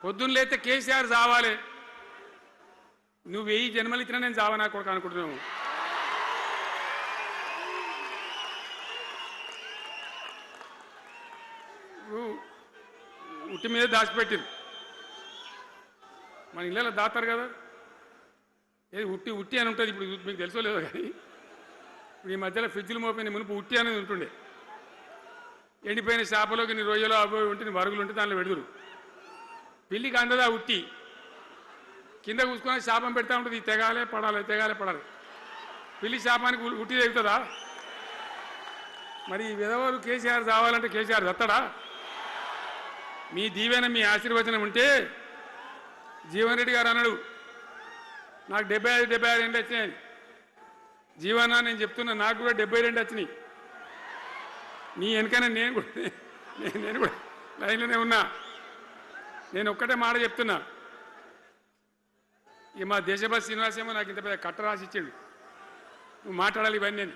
పొద్దున్న లేతే కేసీఆర్ చావాలి, నువ్వు 1000 జన్మలు ఇచ్చినా నేను చావనా కొడుకు అనుకుంటున్నావు. ఉట్టి మీద దాచిపెట్టిరు, మన ఇళ్ళలో దాతారు కదా, ఏది ఉట్టి ఉట్టి అని ఉంటుంది. ఇప్పుడు మీకు తెలుసో లేదో కానీ ఇప్పుడు ఈ మధ్యలో ఫ్రిడ్జ్లు మోపోయిన మునుపు ఉట్టి అనేది ఉంటుండే. ఎండిపోయిన చేపలోకి నీ రొయ్యలో అవి ఉంటే వరుగులు ఉంటే దాంట్లో పెడుదురు. పిల్లికి అందదా ఉట్టి, కింద కూసుకొని శాపం పెడతా ఉంటుంది, ఈ తెగాలే పడాలి తెగాలే పడాలి. పిల్లి శాపానికి ఉట్టి తెగుతుందా? మరి ఈ విధవలు కేసీఆర్ చావాలంటే కేసీఆర్ చస్తాడా? మీ దీవెన మీ ఆశీర్వచనం ఉంటే జీవన్ రెడ్డి గారు అన్నాడు, నాకు 75 ఏంటి వచ్చినాయి జీవన, నేను చెప్తున్నా నాకు కూడా 72 వచ్చినాయి. నీ వెనకనే నేను కూడా లైన్లోనే ఉన్నా. నేను ఒక్కటే మాట చెప్తున్నా, ఇక మా దేశభక్తి శ్రీనివాసేమో నాకు ఇంత పెద్ద కట్ట రాసి ఇచ్చాడు, నువ్వు మాట్లాడాలి ఇవన్నీ అని.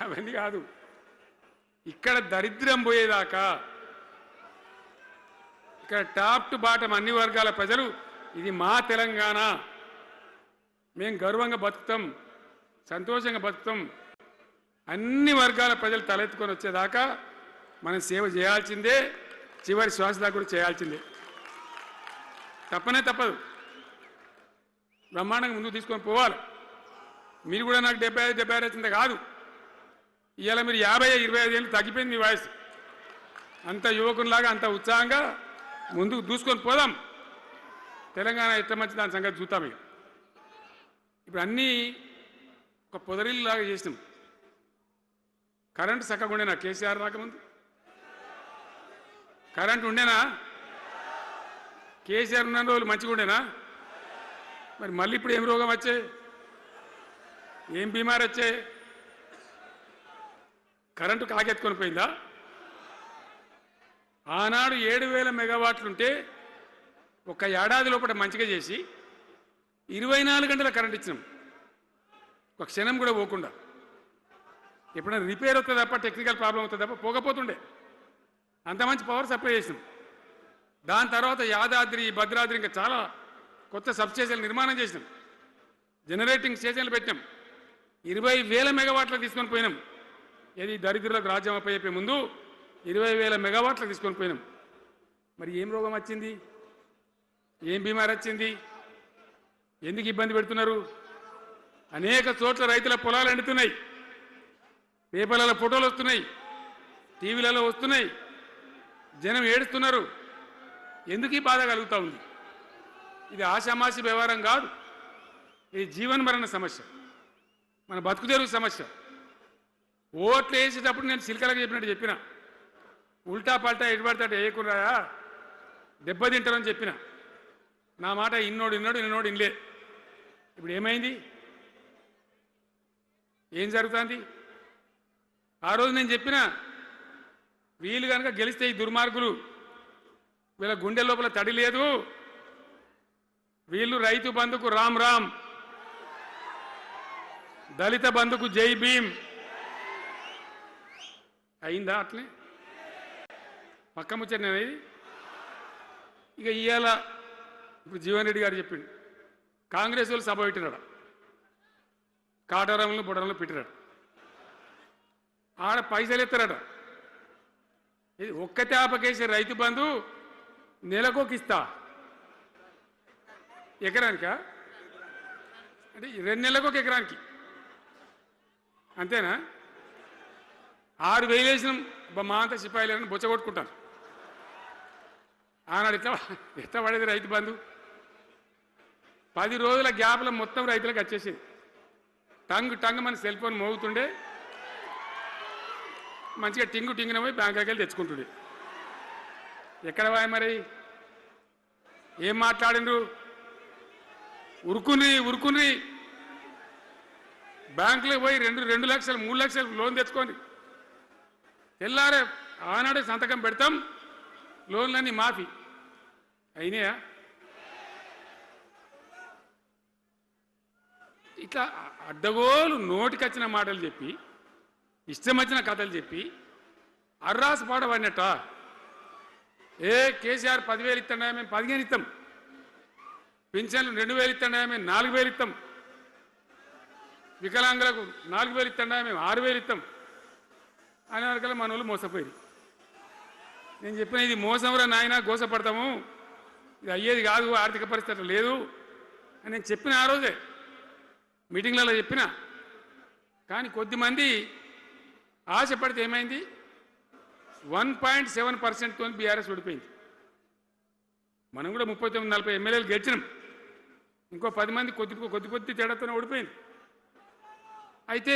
అవన్నీ కాదు, ఇక్కడ దరిద్రం పోయేదాకా ఇక్కడ టాప్ టు బాటం అన్ని వర్గాల ప్రజలు ఇది మా తెలంగాణ, మేము గర్వంగా బతుకుతాం, సంతోషంగా బతుకుతాం, అన్ని వర్గాల ప్రజలు తలెత్తుకొని వచ్చేదాకా మనం సేవ చేయాల్సిందే, చివరి శ్వాస దాకా కూడా చేయాల్సిందే, తప్పనే తప్పదు. బ్రహ్మాండంగా ముందుకు తీసుకొని పోవాలి. మీరు కూడా నాకు 75 వచ్చిందే కాదు, ఇవాళ మీరు 50-25 ఏళ్ళు తగ్గిపోయింది మీ వయసు. అంత యువకునిలాగా అంత ఉత్సాహంగా ముందుకు దూసుకొని పోదాం. తెలంగాణ ఎట్లా మంచి దాని సంగతి చూద్దాం. ఇప్పుడు అన్నీ ఒక పొదరిల్లాగా చేసినాం. కరెంటు చక్కగా ఉండేనా కేసీఆర్ రాకముందు? కరెంటు ఉండేనా? కేసీఆర్ ఉన్న రోజులు మంచిగా ఉండేనా? మరి మళ్ళీ ఇప్పుడు ఏం రోగం వచ్చే, ఏం బీమారు వచ్చే? కరెంటు కాకెత్తుకొని పోయిందా? ఆనాడు 7000 మెగావాట్లుంటే ఒక ఏడాది లోపల మంచిగా చేసి 24 గంటల కరెంట్ ఇచ్చినాం, ఒక క్షణం కూడా పోకుండా. ఎప్పుడైనా రిపేర్ అవుతుంది తప్ప, టెక్నికల్ ప్రాబ్లం అవుతుంది తప్ప పోకపోతుండే, అంత మంచి పవర్ సప్లై చేసినాం. దాని తర్వాత యాదాద్రి, భద్రాద్రి ఇంకా చాలా కొత్త సబ్స్టేషన్లు నిర్మాణం చేసినాం, జనరేటింగ్ స్టేషన్లు పెట్టినాం, 20,000 మెగావాట్లకు తీసుకొని పోయినాం. ఏది దరిద్రులకు రాజ్యం అప్పయ్యే ముందు 20,000 మెగావాట్లకు తీసుకొని పోయినాం. మరి ఏం రోగం వచ్చింది, ఏం బీమారు వచ్చింది, ఎందుకు ఇబ్బంది పెడుతున్నారు? అనేక చోట్ల రైతుల పొలాలు ఎండుతున్నాయి, పేపర్లలో ఫోటోలు వస్తున్నాయి, టీవీలలో వస్తున్నాయి, జనం ఏడుస్తున్నారు. ఎందుకు ఈ బాధ కలుగుతూ ఉంది? ఇది ఆషామాషి వ్యవహారం కాదు, ఇది జీవన్మరణ సమస్య, మన బతుకు తెరువు సమస్య. ఓట్లు వేసేటప్పుడు నేను సిల్కలకు చెప్పినట్టు చెప్పిన, ఉల్టా పల్టా ఎటుపడతాడు వేయకుండా దెబ్బతింటారని చెప్పిన. నా మాట ఇన్నోడు ఇన్నలే. ఇప్పుడు ఏమైంది, ఏం జరుగుతుంది? ఆ రోజు నేను చెప్పిన, వీళ్ళు కనుక గెలిస్తే ఈ దుర్మార్గులు, వీళ్ళ గుండె లోపల తడి లేదు, వీళ్ళు రైతు బంధుకు రామ్ రామ్, దళిత బంధుకు జై భీమ్. అయిందా? అట్లే పక్క ముచ్చట ఇది. ఇక ఇవాళ ఇప్పుడు జీవన్ రెడ్డి గారు చెప్పిండు, కాంగ్రెస్ వాళ్ళు సభ పెట్టినాడు, కాటారంలో బుడరంలో పెట్టినాడు, ఆడ పైసలు ఎత్తారట. ఇది ఒక్క తేపకేసే రైతు బంధు నెలకోకిస్తా, ఎకరానికా అంటే 2 నెలలకు ఒక ఎకరానికి అంతేనా? 6,000 వేసినాం, మా అంతా సిపాయిలేరని బొచ్చ కొట్టుకుంటాను. ఆనాడు ఎట్లా పడేది రైతు బంధు? 10 రోజుల గ్యాప్లో మొత్తం రైతులకు వచ్చేసింది. టంగ్ మన సెల్ ఫోన్ మోగుతుండే, మంచిగా టింగున పోయి బ్యాంకుకి వెళ్ళి తెచ్చుకుంటుండే. ఎక్కడ పోయి మరి ఏం మాట్లాడిండ్రు? ఉరుకుని బ్యాంకులకు పోయి 2 లక్షలు 3 లక్షలు లోన్ తెచ్చుకోండి, తెల్లారే ఆనాడే సంతకం పెడతాం, లోన్లన్నీ మాఫీ అయినాయా? ఇట్లా అడ్డగోలు నోటికొచ్చిన మాటలు చెప్పి, ఇష్టం వచ్చిన కథలు చెప్పి అర్రాసు పాట పడినట్ట. కేసీఆర్ 10,000 ఇస్తాడా మేము 15 ఇస్తాం, పింఛన్లు 2,000 ఇస్తాడా మేము 4,000 ఇస్తాం, వికలాంగులకు 4,000 ఇస్తాడా మేము 6,000 ఇస్తాం అనే వరకల్లా మన వాళ్ళు మోసపోయారు. నేను చెప్పిన ఇది మోసంరా నాయన, గోసపడతాము, ఇది అయ్యేది కాదు, ఆర్థిక పరిస్థితి లేదు అని నేను చెప్పిన ఆ రోజే మీటింగ్లలో చెప్పిన. కానీ కొద్దిమంది ఆశపడితే ఏమైంది, 1.7%తో బీఆర్ఎస్ ఓడిపోయింది. మనం కూడా 39-40 ఎమ్మెల్యేలు గెలిచినాం, ఇంకో 10 మంది కొద్ది తేడాతోనే ఓడిపోయింది. అయితే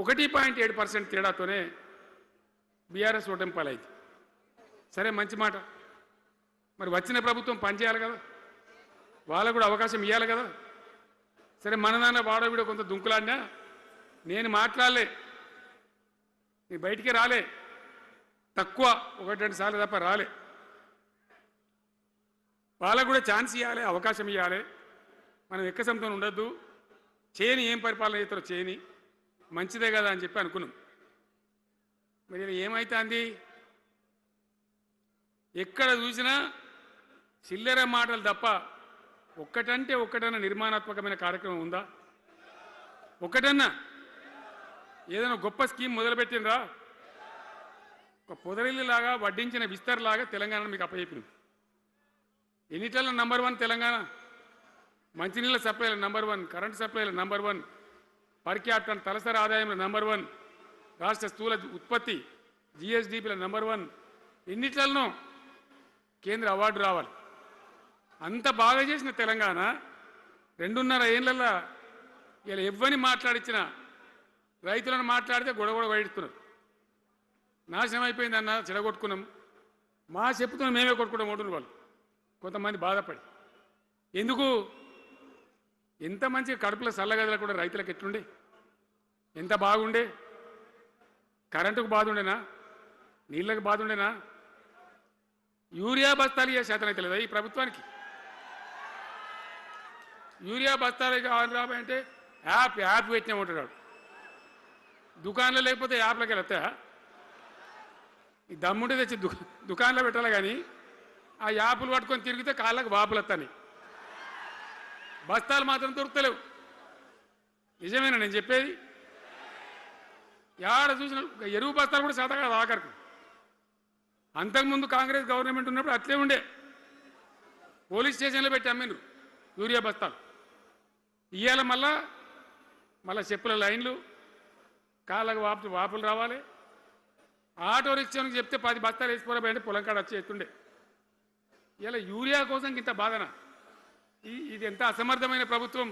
1.7% తేడాతోనే బీఆర్ఎస్ ఓటమి పాలైంది. సరే మంచి మాట, మరి వచ్చిన ప్రభుత్వం పనిచేయాలి కదా, వాళ్ళకు కూడా అవకాశం ఇవ్వాలి కదా. సరే మన నాన్న వాడవిడ కొంత దుంకులాడినా నేను మాట్లాడలే, నీ బయటికి రాలే, తక్కువ 1-2 సార్లు తప్ప రాలే. వాళ్ళకు కూడా ఛాన్స్ ఇవ్వాలి, అవకాశం ఇవ్వాలి. మనం ఎక్కసంతో ఉండొద్దు, చేయని ఏం పరిపాలన చేస్తారో చేయని, మంచిదే కదా అని చెప్పి అనుకున్నాం. మరి ఏమైతే అంది, ఎక్కడ చూసినా చిల్లర మాటలు తప్ప ఒక్కటంటే ఒక్కటన్నా నిర్మాణాత్మకమైన కార్యక్రమం ఉందా? ఒక్కటన్నా ఏదైనా గొప్ప స్కీమ్ మొదలుపెట్టినరా? ఒక పొదరిల్లులాగా వడ్డించిన విస్తరలాగా తెలంగాణ మీకు అప్పచెప్పినాం. ఎన్నిటల్లో నంబర్ 1 తెలంగాణ, మంచినీళ్ళ సప్లైల నంబర్ 1, కరెంటు సప్లైల నంబర్ 1, పర్ క్యాపిటల్ తలసరి ఆదాయంలో నంబర్ 1, రాష్ట్ర స్థూల ఉత్పత్తి జిఎస్డిపిల నంబర్ 1, ఎన్నిట్లనో కేంద్ర అవార్డు రావాలి. అంత బాగా చేసిన తెలంగాణ 2.5 ఏళ్లలో ఇలా ఎవ్వని మాట్లాడించిన రైతులను మాట్లాడితే గొడవ వైడుతున్నారు. నాశనం అయిపోయిందన్న, చెడగొట్టుకున్నాం, మా చెప్పుతున్నాం మేమే కొట్టుకుంటాం ఓటును వాళ్ళు కొంతమంది బాధపడి. ఎందుకు? ఎంత మంచిగా కడుపులో చల్లగదల కూడా రైతులకు ఎట్లుండే, ఎంత బాగుండే, కరెంటుకు బాధ ఉండేనా, నీళ్ళకు బాధ ఉండేనా? యూరియా బస్తాలు ఏ శాతం అయితే లేదా ఈ ప్రభుత్వానికి? యూరియా బస్తాలు కావాలి రాబోయంటే యాప్ పెట్టినా ఉంటాడు, దుకాణంలో లేకపోతే యాప్లోకి వెళ్తాయా? ఈ దమ్ముంటే తెచ్చి దుకాణంలో పెట్టాలి, కానీ ఆ యాప్లు పట్టుకొని తిరిగితే కాళ్ళకు వాపులు వస్తాయి, బస్తాలు మాత్రం దొరుకుతలేవు. నిజమేనా నేను చెప్పేది? యాడ చూసిన ఎరువు బస్తాలు కూడా శాతం కాదు ఆఖరికి. అంతకుముందు కాంగ్రెస్ గవర్నమెంట్ ఉన్నప్పుడు అట్లే ఉండే, పోలీస్ స్టేషన్లో పెట్టి అమ్మిండ్రు యూరియా బస్తాలు. ఇవాళ మళ్ళా చెప్పుల లైన్లు, కాళ్ళకు వాపులు రావాలి. ఆటో రిక్షానికి చెప్తే 10 బస్తాలు వేసిపోరాబోయంటే పొలం కాడ వచ్చి ఎత్తుండే. ఇలా యూరియా కోసం ఇంత బాధన? ఇది ఎంత అసమర్థమైన ప్రభుత్వం,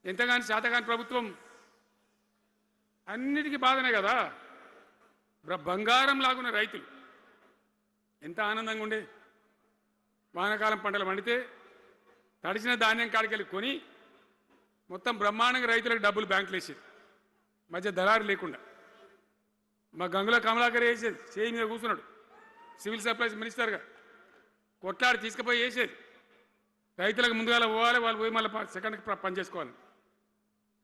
ఎంతగాని శాతగాని ప్రభుత్వం. అన్నిటికీ బాధనే కదా. బంగారం లాగున్న రైతులు ఎంత ఆనందంగా ఉండే, వానాకాలం పంటలు పండితే తడిసిన ధాన్యం కాడికెళ్ళి కొని మొత్తం బ్రహ్మాండంగా రైతులకు డబ్బులు బ్యాంకులు వేసేది, మధ్య దళారు లేకుండా. మా గంగుల కమలాకర్ వేసేది, చేయి మీద కూర్చున్నాడు సివిల్ సప్లైస్ మినిస్టర్గా, కొట్లాడి తీసుకుపోయి వేసేది. రైతులకు ముందుగా పోవాలి, వాళ్ళు పోయి మళ్ళీ సెకండ్కి పని చేసుకోవాలి.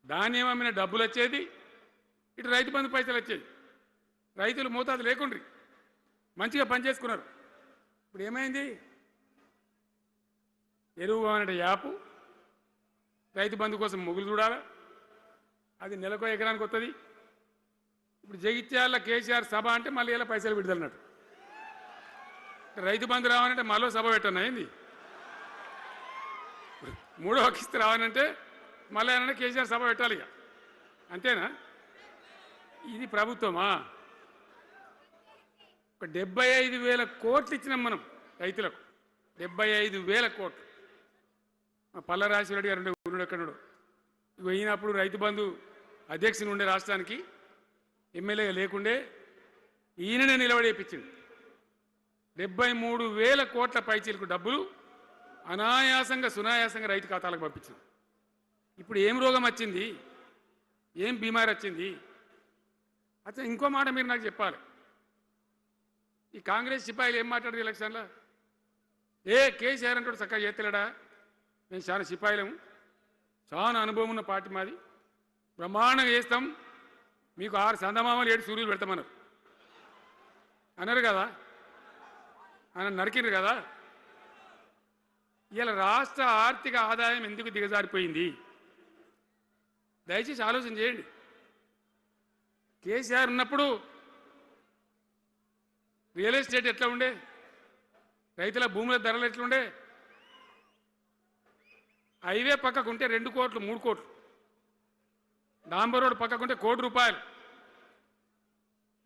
ధాన్యం అమ్మిన డబ్బులు వచ్చేది, ఇటు రైతు బంధు పైసలు వచ్చేది. రైతులు మోతాదు లేకుండ్రి, మంచిగా పనిచేసుకున్నారు. ఇప్పుడు ఏమైంది? ఎరువు అనే యాపు, రైతు బంధు కోసం మొగులు చూడాలా, అది నెలకో ఎకరానికి వస్తుంది. ఇప్పుడు జగిత్యాల కేసీఆర్ సభ అంటే మళ్ళీ ఇలా పైసలు విడుదలన్నట్టు. రైతు బంధు రావాలంటే మళ్ళీ సభ పెట్టన్నా ఏంది? 3వ కిస్తీ రావాలంటే మళ్ళీ ఏమన్నా కేసీఆర్ సభ పెట్టాలి ఇక, అంతేనా? ఇది ప్రభుత్వమా? ఒక 75,000 కోట్లు ఇచ్చినాం మనం రైతులకు, 75,000 కోట్లు. మా పల్లరాజశేఖర గారు ఉండే ఊరుడు ఎక్కడున్నాడు, ఇగో ఈయనప్పుడు రైతు బంధు అధ్యక్షుని ఉండే రాష్ట్రానికి, ఎమ్మెల్యేగా లేకుండే ఈయననే నిలబడేపించింది. 73,000 కోట్ల పైచీలకు డబ్బులు అనాయాసంగా సునాయాసంగా రైతు ఖాతాలకు పంపించింది. ఇప్పుడు ఏం రోగం వచ్చింది, ఏం బీమారి వచ్చింది? అచ్చా ఇంకో మాట మీరు నాకు చెప్పాలి. ఈ కాంగ్రెస్ సిపాయిలు ఏం మాట్లాడారు ఎలక్షన్లో? కేసీఆర్ అంటాడు చక్కగా చేస్తలేడా, మేము చాలా సిపాయిలము, చాలా అనుభవం ఉన్న పార్టీ మాది, బ్రహ్మాండంగా చేస్తాం, మీకు 6 సందమామలు 7 సూర్యులు పెడతామన్నారు అన్నారు కదా. ఆయన నరికిండ్రు కదా. ఇలా రాష్ట్ర ఆర్థిక ఆదాయం ఎందుకు దిగజారిపోయింది? దయచేసి ఆలోచన చేయండి. కేసీఆర్ ఉన్నప్పుడు రియల్ ఎస్టేట్ ఎట్లా ఉండే, రైతుల భూముల ధరలు ఎట్లుండే, హైవే పక్కకుంటే 2 కోట్లు 3 కోట్లు, డాంబర్ రోడ్ పక్కకుంటే ₹1,00,00,000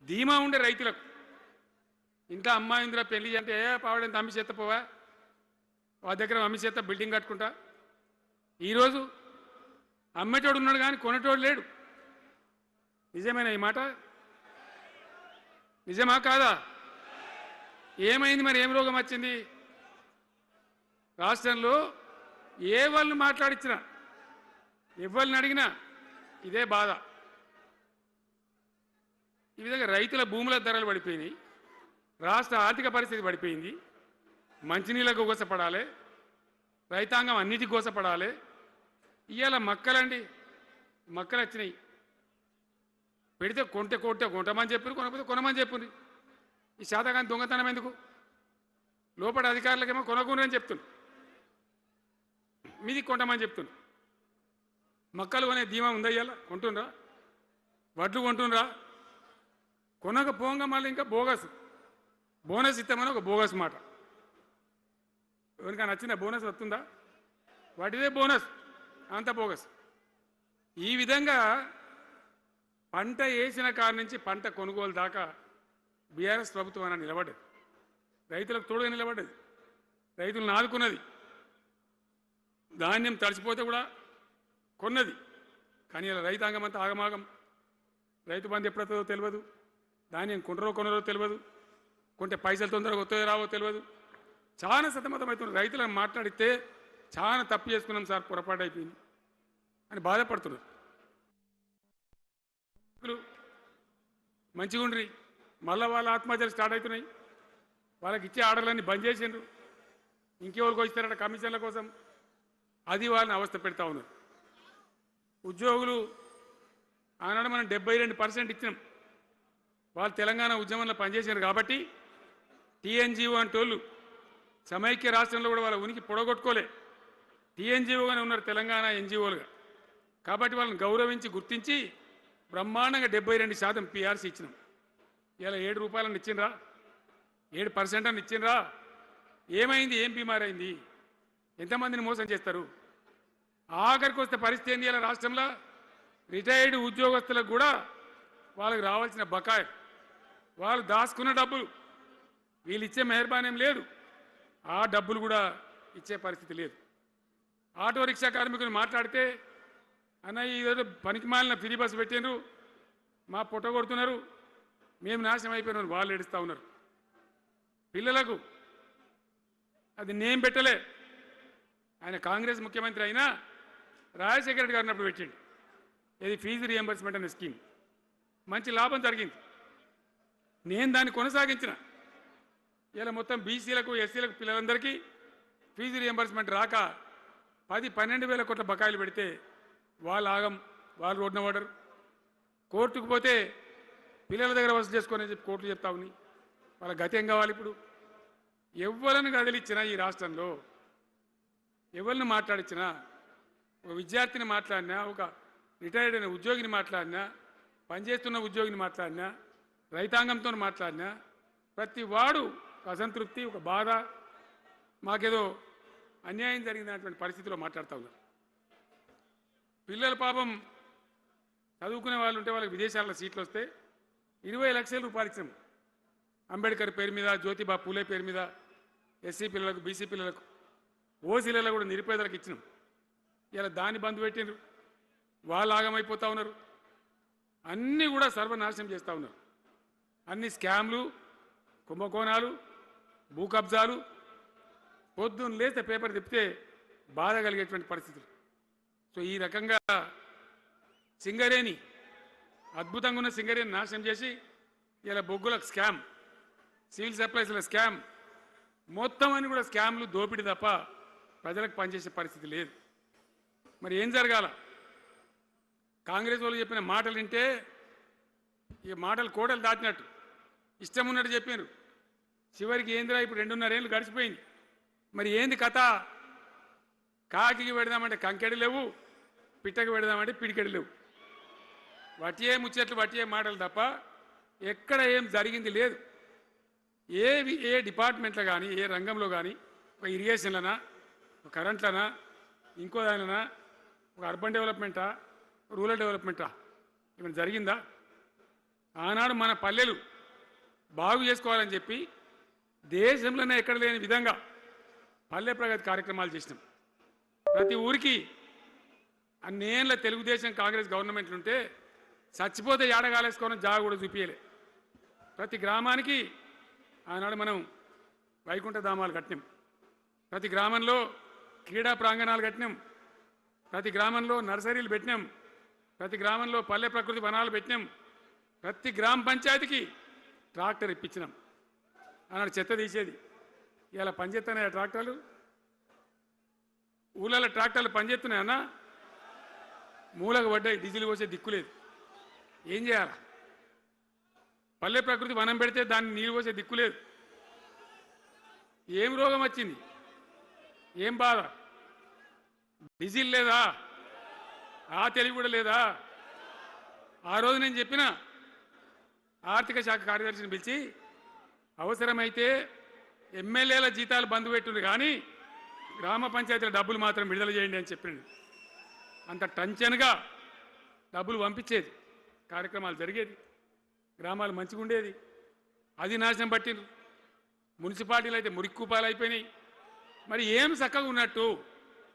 ధీమా ఉండే రైతులకు. ఇంట్లో అమ్మాయిందిరా పెళ్లి అంటే పావడంత అమ్మి చేత పోవా, వాళ్ళ దగ్గర అమ్మి చేత బిల్డింగ్ కట్టుకుంటా. ఈరోజు అమ్మేటోడు ఉన్నాడు కానీ కొనేటోడు లేడు. నిజమేనా ఈ మాట? నిజమా కాదా? ఏమైంది మరి? ఏం రోగం వచ్చింది? రాష్ట్రంలో ఏ వాళ్ళని మాట్లాడించినా, ఎవరిని అడిగినా ఇదే బాధ. ఈ విధంగా రైతుల భూముల ధరలు పడిపోయినాయి, రాష్ట్ర ఆర్థిక పరిస్థితి పడిపోయింది, మంచినీళ్ళకు గోసపడాలి, రైతాంగం అన్నిటికి గోసపడాలి. ఇవాళ మక్కలండి, మక్కలు వచ్చినాయి. పెడితే కొంటమని చెప్పారు, కొనకపోతే కొనమని చెప్పండి. ఈ శాతకాని దొంగతనం ఎందుకు? లోపల అధికారులకేమో కొనకూడదని చెప్తున్నారు, మీది కొంటమని చెప్తున్నారు. మక్కలు కొనే ధీమా ఉందా? ఇవాళ కొంటుండ్రా? వడ్లు కొంటుండ్రా? కొనకపోగా మళ్ళీ ఇంకా బోనస్ ఇస్తామని ఒక బోగస్ మాట. ఎవరికైనా నచ్చిన బోనస్ వస్తుందా? వాటిదే బోనస్, అంత బోగస్. ఈ విధంగా పంట వేసిన కాడి నుంచి పంట కొనుగోలు దాకా బీఆర్ఎస్ ప్రభుత్వం అని నిలబడ్డది, రైతులకు తోడుగా నిలబడ్డది, రైతులను ఆదుకున్నది. ధాన్యం తడిచిపోతే కూడా కొన్నది. కానీ ఇలా రైతాంగం అంతా ఆగమాగం. రైతు బంధు ఎప్పుడవుతుందో తెలియదు, ధాన్యం కొనరో తెలియదు, కొంటే పైసలు తొందరగా వస్తాయో రావో తెలియదు. చాలా సతమతమవుతున్నారు. రైతులను మాట్లాడితే చాలా తప్పు చేసుకున్నాం సార్, పొరపాటు అయిపోయింది అని బాధపడుతున్నారు. మంచిగా ఉండ్రి, మళ్ళీ వాళ్ళ ఆత్మహత్యలు స్టార్ట్ అవుతున్నాయి. వాళ్ళకి ఇచ్చే ఆర్డర్లన్నీ బంద్ చేసిండ్రు. ఇంకెవరికి వస్తారట కమిషన్ల కోసం, అది వాళ్ళని అవస్థ పెడతా ఉన్నారు. ఉద్యోగులు ఆనాడు మనం 72% ఇచ్చినాం. వాళ్ళు తెలంగాణ ఉద్యమంలో పనిచేశారు కాబట్టి టీఎన్జిఓ అంటోళ్ళు సమైక్య రాష్ట్రంలో కూడా వాళ్ళ ఉనికి పొడగొట్టుకోలే. టీఎన్జిఓగానే ఉన్నారు తెలంగాణ ఎన్జిఓలుగా. కాబట్టి వాళ్ళని గౌరవించి గుర్తించి బ్రహ్మాండంగా 72% పీఆర్సీ ఇచ్చినాం. ఇలా ₹7 ఇచ్చిండ్రా, 7% అని ఇచ్చిండ్రా? ఏమైంది? ఏం బీమారైంది? ఎంతమందిని మోసం చేస్తారు? ఆఖరికి వస్తే పరిస్థితి ఏంది? ఇలా రాష్ట్రంలో రిటైర్డ్ ఉద్యోగస్తులకు కూడా వాళ్ళకి రావాల్సిన బకాయి, వాళ్ళు దాచుకున్న డబ్బులు వీళ్ళు ఇచ్చే మెహర్బానేం లేదు, ఆ డబ్బులు కూడా ఇచ్చే పరిస్థితి లేదు. ఆటో రిక్షా కార్మికులు మాట్లాడితే అన్న ఈరోజు పనికి మాలిన ఫ్రీ బస్సు పెట్టినారు, మా పొట్ట కొడుతున్నారు, మేము నాశనం అయిపోయినారు, వాళ్ళు ఏడుస్తూ ఉన్నారు. పిల్లలకు అది నేమ్ పెట్టలే. ఆయన కాంగ్రెస్ ముఖ్యమంత్రి అయినా రాజశేఖర రెడ్డి గారు అప్పుడు పెట్టిండు ఇది ఫీజు రియంబర్స్మెంట్ అనే స్కీమ్. మంచి లాభం జరిగింది, నేను దాన్ని కొనసాగించిన. ఇలా మొత్తం బీసీలకు ఎస్సీలకు పిల్లలందరికీ ఫీజు రియంబర్స్మెంట్ రాక 10-12 వేల కోట్ల బకాయిలు పెడితే వాళ్ళు ఆగం, వాళ్ళు రోడ్డున పడరు. కోర్టుకు పోతే పిల్లల దగ్గర వసూలు చేసుకొని చెప్పి కోర్టులు చెప్తా ఉన్నాయి. వాళ్ళ గతి ఏం కావాలి? ఇప్పుడు ఎవరిని కదిలిచ్చినా ఈ రాష్ట్రంలో, ఎవరిని మాట్లాడించినా, ఒక విద్యార్థిని మాట్లాడినా, ఒక రిటైర్డ్ అయిన ఉద్యోగిని మాట్లాడినా, పనిచేస్తున్న ఉద్యోగిని మాట్లాడినా, రైతాంగంతో మాట్లాడినా ప్రతి వాడు అసంతృప్తి, ఒక బాధ, మాకేదో అన్యాయం జరిగినటువంటి పరిస్థితిలో మాట్లాడుతూ ఉన్నారు. పిల్లల పాపం చదువుకునే వాళ్ళు ఉంటే వాళ్ళకి విదేశాల్లో సీట్లు వస్తే 20 లక్షల రూపాయలు ఇచ్చాం. అంబేద్కర్ పేరు మీద, జ్యోతిబా పూలే పేరు మీద ఎస్సీ పిల్లలకు, బీసీ పిల్లలకు, ఓసీలలో కూడా నిరుపేదలకు ఇచ్చినాం. ఇలా దాన్ని బంద్ పెట్టినారు, వాళ్ళు ఆగమైపోతూ ఉన్నారు. అన్నీ కూడా సర్వనాశనం చేస్తూ ఉన్నారు. అన్ని స్కామ్లు, కుంభకోణాలు, భూ కబ్జాలు. పొద్దున్న లేస్తే పేపర్ తిప్పితే బాధ కలిగేటువంటి పరిస్థితులు. సో ఈ రకంగా సింగరేణి, అద్భుతంగా ఉన్న సింగరేణి నాశనం చేసి ఇలా బొగ్గులకు స్కామ్, సివిల్ సప్లైస్ల స్కామ్, మొత్తం అని కూడా స్కామ్లు, దోపిడీ తప్ప ప్రజలకు పనిచేసే పరిస్థితి లేదు. మరి ఏం జరగాల? కాంగ్రెస్ వాళ్ళు చెప్పిన మాటలు వింటే ఈ మాటలు కోటలు దాటినట్టు ఇష్టం ఉన్నట్టు చెప్పారు. చివరికి ఏందిరా ఇప్పుడు 2.5 ఏళ్ళు గడిచిపోయింది. మరి ఏంది కథ? కాకికి పెడదామంటే కంకెడి లేవు, పిట్టకి పెడదామంటే పిడికెడి లేవు. వటియే ముచ్చట్లు వటియే మాటలు తప్ప ఎక్కడ ఏం జరిగింది లేదు. ఏ డిపార్ట్మెంట్లో కానీ ఏ రంగంలో కానీ, ఒక ఇరిగేషన్లనా, ఒక కరెంట్లనా, ఇంకో దానిలనా, ఒక అర్బన్ డెవలప్మెంటా, రూరల్ డెవలప్మెంటా ఏమైనా జరిగిందా? ఆనాడు మన పల్లెలు బాగు చేసుకోవాలని చెప్పి దేశంలోనే ఎక్కడ లేని విధంగా పల్లె ప్రగతి కార్యక్రమాలు చేసినాం. ప్రతి ఊరికి అన్నేళ్ళ తెలుగుదేశం కాంగ్రెస్ గవర్నమెంట్లు ఉంటే చచ్చిపోతే ఏడగాలేసుకోవడం జాగ కూడా చూపించలే. ప్రతి గ్రామానికి ఆనాడు మనం వైకుంఠ ధామాలు కట్టినాం. ప్రతి గ్రామంలో క్రీడా ప్రాంగణాలు కట్టినాం. ప్రతి గ్రామంలో నర్సరీలు పెట్టినాం. ప్రతి గ్రామంలో పల్లె ప్రకృతి వనాలు పెట్టినాం. ప్రతి గ్రామ పంచాయతీకి ట్రాక్టర్ ఇప్పించినాం. ఆనాడు చెత్త తీసేది, ఇలా పనిచేస్తున్నాయి ట్రాక్టర్లు. ఊళ్ళలో ట్రాక్టర్లు పనిచేస్తున్నాయన్నా, మూలకు పడ్డాయి, డీజిల్ పోసే దిక్కులేదు. ఏం చేయాలా? పల్లె ప్రకృతి వనం పెడితే దాన్ని నీళ్ళు పోసే దిక్కులేదు. ఏం రోగం వచ్చింది? ఏం బాధ? డీజిల్ లేదా? ఆ తెలివి కూడా లేదా? ఆ రోజు నేను చెప్పిన ఆర్థిక శాఖ కార్యదర్శిని పిలిచి, అవసరమైతే ఎమ్మెల్యేల జీతాలు బంద్ పెట్టుంది కానీ గ్రామ పంచాయతీల డబ్బులు మాత్రం విడుదల చేయండి అని చెప్పింది. అంత టెన్షన్గా డబ్బులు పంపించేది, కార్యక్రమాలు జరిగేది, గ్రామాలు మంచిగా ఉండేది. అది నాశనం పట్టిండ్రు. మున్సిపాలిటీలు అయితే మురిక్కుపాలు అయిపోయినాయి. మరి ఏం చక్కగా ఉన్నట్టు